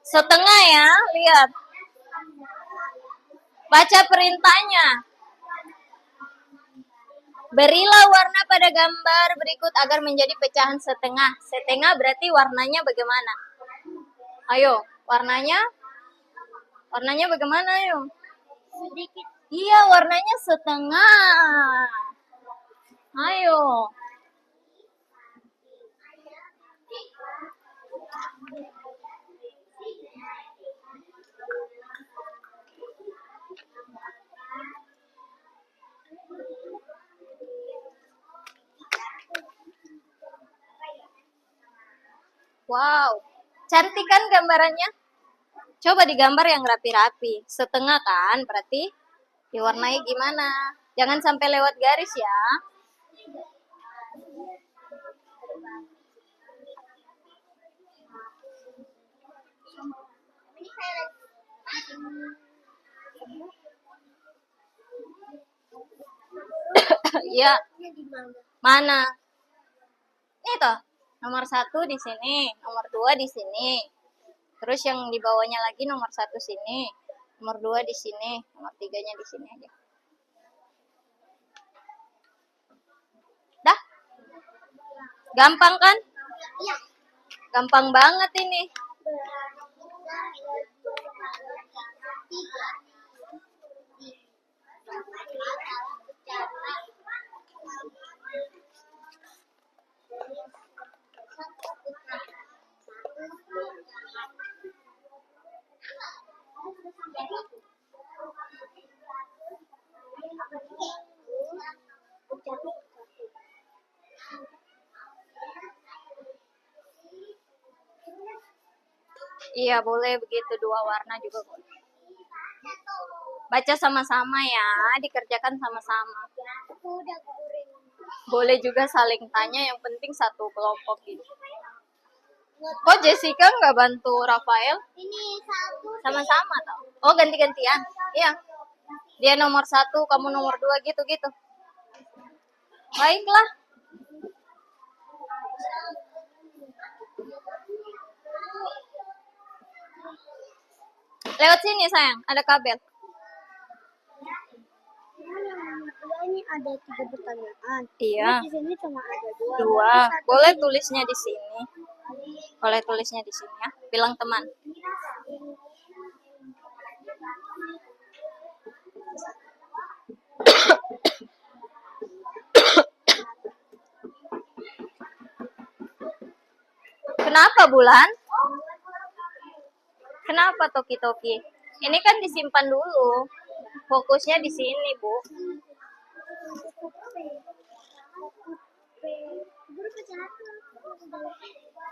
S2: Setengah ya, lihat. Baca perintahnya. Berilah warna pada gambar berikut agar menjadi pecahan setengah. Setengah berarti warnanya bagaimana? Ayo, warnanya? Warnanya bagaimana, ayo? Sedikit. Iya, warnanya setengah. Ayo. Wow. Cantik kan gambarannya? Coba digambar yang rapi-rapi. Setengah kan, berarti diwarnai gimana? Jangan sampai lewat garis ya. Iya. Mana? Ini toh. Nomor 1 di sini, nomor 2 di sini. Terus yang di bawahnya lagi nomor 1 sini, nomor 2 di sini, nomor 3-nya di sini aja. Dah? Gampang kan?
S3: Iya.
S2: Gampang banget ini. Iya, boleh begitu, 2 warna juga boleh. Baca sama-sama ya, dikerjakan sama-sama. Boleh juga saling tanya, yang penting satu kelompok gitu. Oh, Jessica nggak bantu Rafael?
S3: Ini satu.
S2: Sama-sama tau. Oh, ganti-gantian. Iya. Dia nomor 1, kamu nomor 2 gitu-gitu. Baiklah. Lewat sini sayang, ada kabel.
S3: Ini ada 3 pertanyaan.
S2: Iya.
S3: Di sini cuma ada 2.
S2: 2. Boleh tulisnya di sini. Boleh tulisnya di sini ya. Bilang teman. Kenapa Bulan? Kenapa Toki-Toki? Ini kan disimpan dulu. Fokusnya di sini, Bu.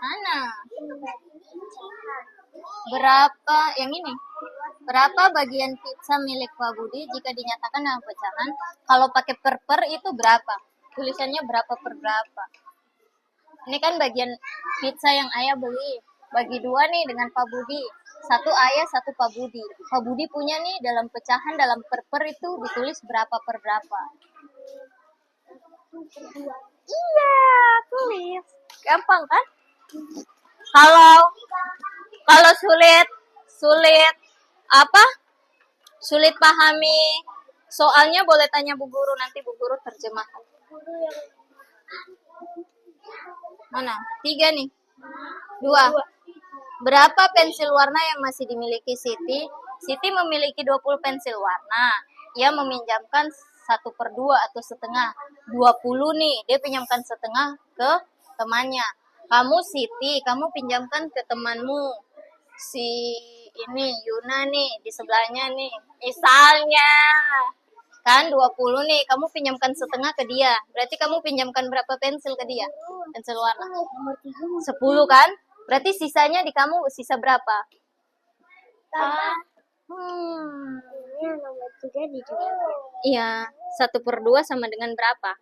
S2: Mana? Berapa yang ini? Berapa bagian pizza milik Pak Budi jika dinyatakan dalam pecahan? Kalau pakai per itu berapa? Tulisannya berapa per berapa? Ini kan bagian pizza yang ayah beli. Bagi 2 nih dengan Pak Budi. 1 ayah, 1 Pak Budi. Pak Budi punya nih dalam pecahan, dalam per itu ditulis berapa per berapa. Iya, tulis. Gampang kan? Kalau sulit apa? Sulit pahami soalnya boleh tanya Bu Guru, nanti Bu Guru terjemahkan. Mana? 3 nih. 2. Berapa pensil warna yang masih dimiliki Siti? Siti memiliki 20 pensil warna. Ia meminjamkan 1/2 atau setengah. 20 nih, dia pinjamkan setengah ke temannya. Kamu Siti, kamu pinjamkan ke temanmu. Si ini Yuna nih, di sebelahnya nih. Misalnya, kan 20 nih, kamu pinjamkan setengah ke dia. Berarti kamu pinjamkan berapa pensil ke dia? Pensil warna. 10 kan? Berarti sisanya di kamu sisa berapa?
S3: Ini nomor 3 dijawab.
S2: Iya, 1/2 sama dengan berapa?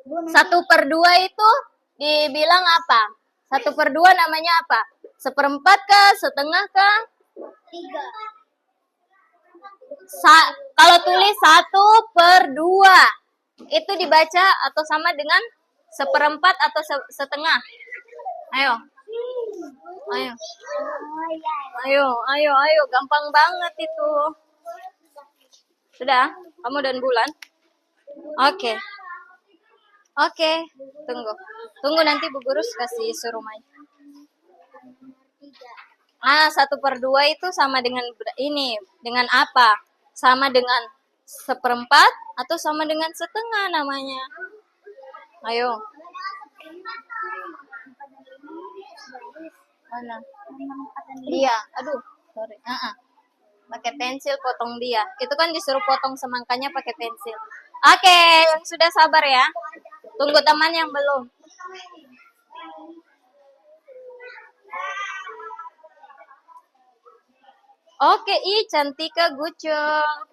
S2: 1/2 itu dibilang apa? 1/2 namanya apa? 1/4 kah? Setengah kah?
S3: 3.
S2: Kalau tulis 1/2 itu dibaca atau sama dengan 1/4 atau setengah? Ayo. Ayo, gampang banget itu. Sudah, kamu dan Bulan. Oke, tunggu nanti Bu Guru kasih suruh main. 1/2 itu sama dengan ini, dengan apa? Sama dengan 1/4 atau sama dengan setengah namanya? Ayo. Mana? Dia. Aduh, sorry. Pakai pensil potong dia. Itu kan disuruh potong semangkanya pakai pensil. Oke, yang sudah sabar ya. Tunggu teman yang belum. Oke, Cantika, good job.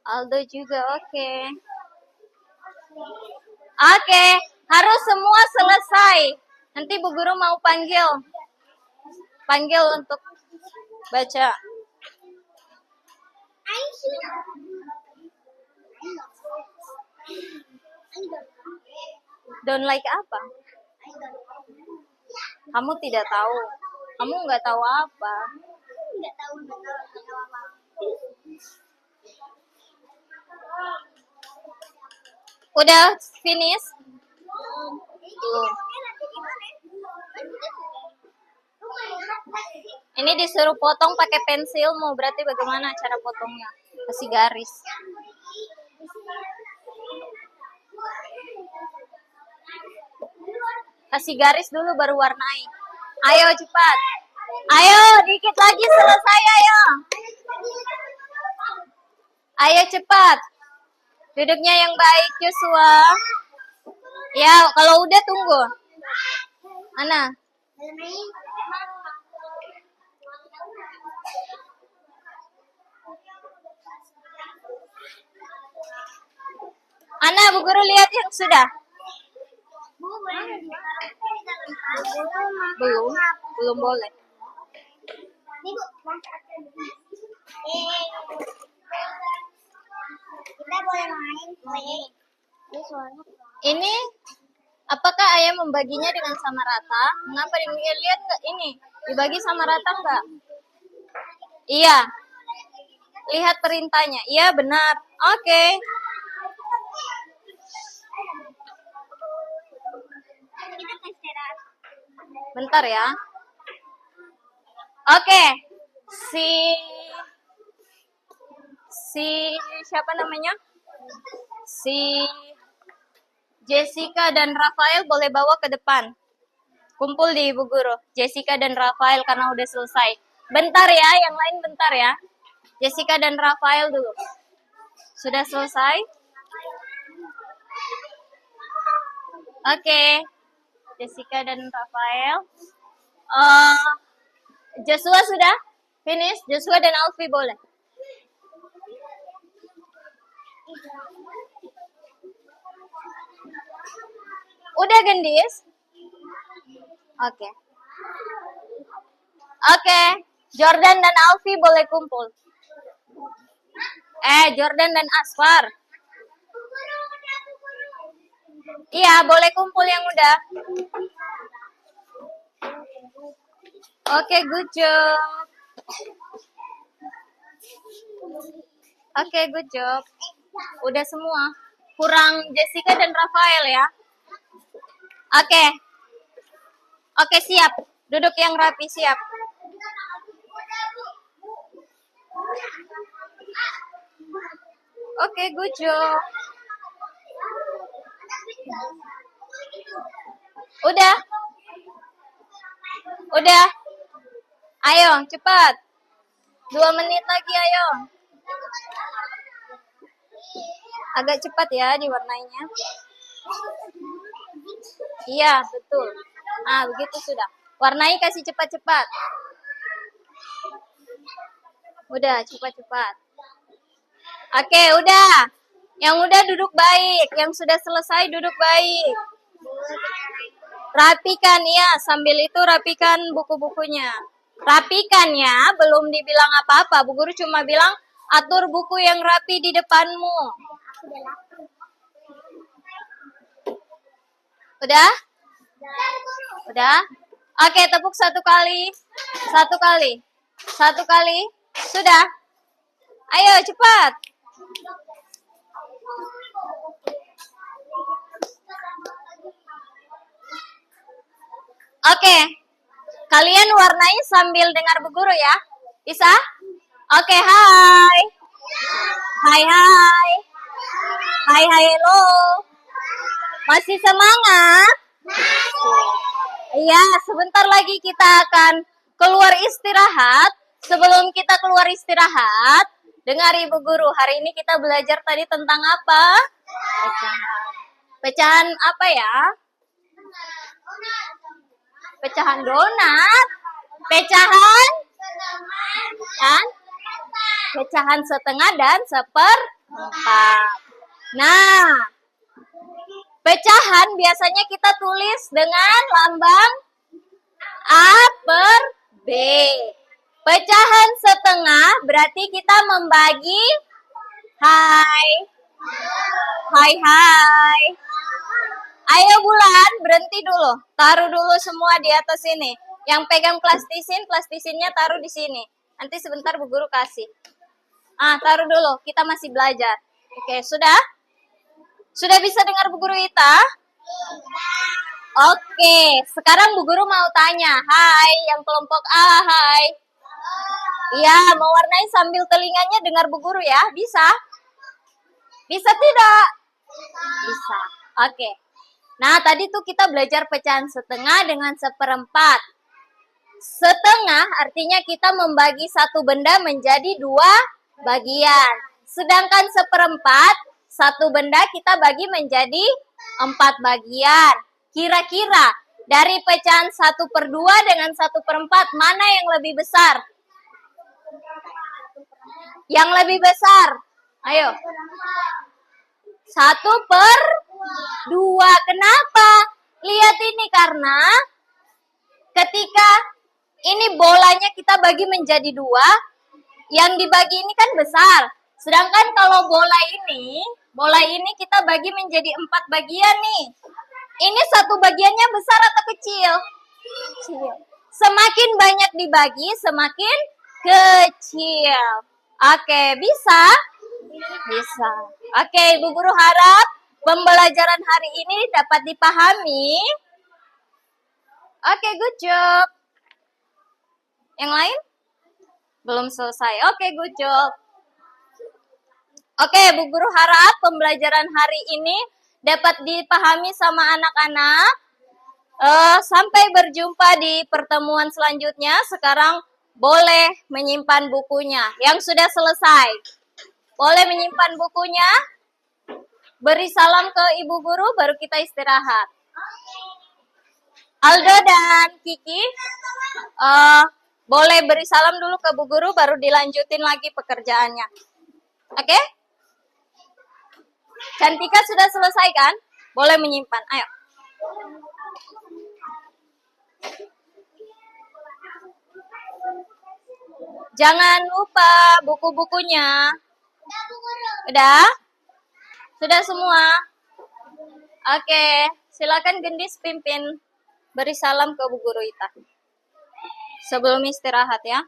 S2: Aldo juga, oke. Oke, harus semua selesai. Nanti Bu Guru mau panggil untuk baca. Don't like apa? Kamu tidak tahu. Kamu nggak tahu apa?
S3: Nggak tahu apa.
S2: Udah finish? Belum. Ini disuruh potong pakai pensil, mau berarti bagaimana cara potongnya? Kasih garis. Kasih garis dulu baru warnai. Ayo cepat. Ayo dikit lagi selesai ayo. Ayo cepat. Duduknya yang baik Joshua. Ya kalau udah tunggu. Mana? Ana, Bu Guru lihat yang sudah. Belum boleh.
S3: Kita boleh main.
S2: Ini apakah ayah membaginya dengan sama rata? Mengapa demikian? Lihat nggak ini? Dibagi sama rata nggak? Iya. Lihat perintahnya. Iya benar. Oke. Bentar ya. Oke. Si siapa namanya? Si Jessica dan Rafael boleh bawa ke depan. Kumpul di Ibu Guru. Jessica dan Rafael karena udah selesai. Bentar ya, yang lain bentar ya. Jessica dan Rafael dulu. Sudah selesai? Oke. Jessica dan Rafael. Joshua sudah? Finish? Joshua dan Alfi boleh. Udah gendis? Oke. Oke. Jordan dan Alfi boleh kumpul. Jordan dan Asfar. Iya, boleh kumpul yang udah. Oke, good job. Oke, good job. Udah semua. Kurang Jessica dan Rafael ya. Oke. Oke, siap. Duduk yang rapi, siap. Oke, good job. Udah. Udah. Ayo, cepat. 2 menit lagi, ayo. Agak cepat ya diwarnainya. Iya, betul. Nah, begitu sudah. Warnai kasih cepat-cepat. Udah, cepat-cepat. Oke, udah. Yang udah duduk baik. Yang sudah selesai duduk baik. Rapikan ya, sambil itu rapikan buku-bukunya. Rapikan ya, belum dibilang apa-apa. Bu Guru cuma bilang atur buku yang rapi di depanmu. Udah? Udah? Oke, tepuk 1 kali. 1 kali. 1 kali. Sudah? Ayo, cepat. Oke. Kalian warnai sambil dengar Bu Guru ya. Bisa? Oke, hai. Hai hai. Hai hai hello. Masih semangat? Iya, sebentar lagi kita akan keluar istirahat. Sebelum kita keluar istirahat, dengar Ibu Guru, hari ini kita belajar tadi tentang apa? Pecahan. Pecahan apa ya? Pecahan donat. Pecahan dan pecahan setengah dan seperempat. Nah, pecahan biasanya kita tulis dengan lambang A per B. Pecahan setengah berarti kita membagi hai. Hai hai. Ayo Bulan, berhenti dulu. Taruh dulu semua di atas ini. Yang pegang plastisinnya taruh di sini. Nanti sebentar Bu Guru kasih. Taruh dulu. Kita masih belajar. Oke, sudah? Sudah bisa dengar Bu Guru Ita? Oke, sekarang Bu Guru mau tanya. Hai, yang kelompok A, hai. Iya, mau warnai sambil telinganya dengar Bu Guru ya? Bisa? Bisa tidak? Bisa. Oke. Nah, tadi tuh kita belajar pecahan setengah dengan seperempat. Setengah artinya kita membagi satu benda menjadi dua bagian. Sedangkan seperempat, satu benda kita bagi menjadi 4 bagian. Kira-kira dari pecahan 1/2 dengan 1/4, mana yang lebih besar? Yang lebih besar. Ayo. 1/2. Kenapa? Lihat ini, karena ketika ini bolanya kita bagi menjadi 2, yang dibagi ini kan besar. Sedangkan kalau bola ini kita bagi menjadi 4 bagian nih. Ini satu bagiannya besar atau kecil? Kecil. Semakin banyak dibagi, semakin kecil. Oke, bisa? Bisa. Oke, Ibu Guru harap pembelajaran hari ini dapat dipahami. Oke, good job. Yang lain? Belum selesai. Oke, good job. Oke, Bu Guru harap pembelajaran hari ini dapat dipahami sama anak-anak. Sampai berjumpa di pertemuan selanjutnya. Sekarang boleh menyimpan bukunya. Yang sudah selesai, boleh menyimpan bukunya. Beri salam ke Ibu Guru, baru kita istirahat. Aldo dan Kiki, boleh beri salam dulu ke Bu Guru, baru dilanjutin lagi pekerjaannya. Oke? Cantika sudah selesai kan? Boleh menyimpan. Ayo. Jangan lupa buku-bukunya. Udah? Sudah semua? Oke. Silakan Gendis pimpin beri salam ke Bu Guru Ita. Sebelum istirahat ya.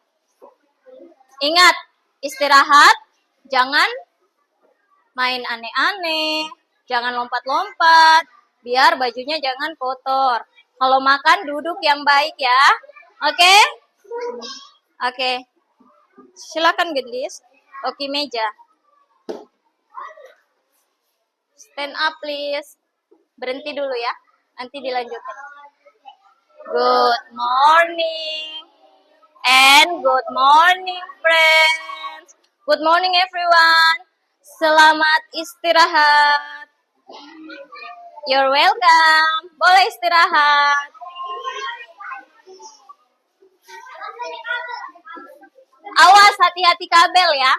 S2: Ingat, istirahat, jangan main aneh-aneh, jangan lompat-lompat, biar bajunya jangan kotor. Kalau makan duduk yang baik ya. Oke? Oke. Silakan Gendis. Oke, meja. Stand up please. Berhenti dulu ya. Nanti dilanjutin. Good morning. And good morning friends. Good morning everyone. Selamat istirahat. You're welcome. Boleh istirahat. Awas, hati-hati kabel ya.